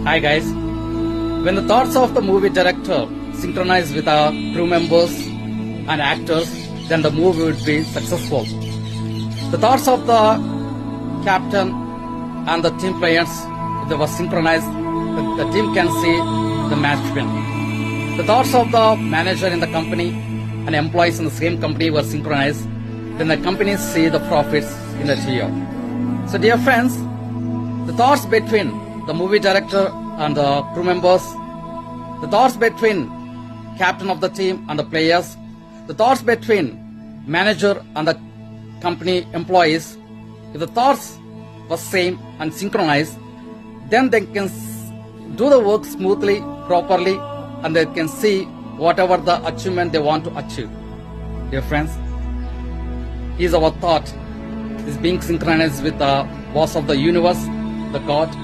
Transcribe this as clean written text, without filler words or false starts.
Hi guys. When the thoughts of the movie director synchronize with our crew members and actors, then the movie would be successful. The thoughts of the captain and the team players, if they were synchronized, the team can see the match win. The thoughts of the manager in the company and employees in the same company were synchronized, then the companies see the profits in the geo. So dear friends, the thoughts between the movie director and the crew members, the thoughts between captain of the team and the players, the thoughts between manager and the company employees, if the thoughts were same and synchronized, then they can do the work smoothly, properly, and they can see whatever the achievement they want to achieve. Dear friends, is our thought is being synchronized with the boss of the universe, the God,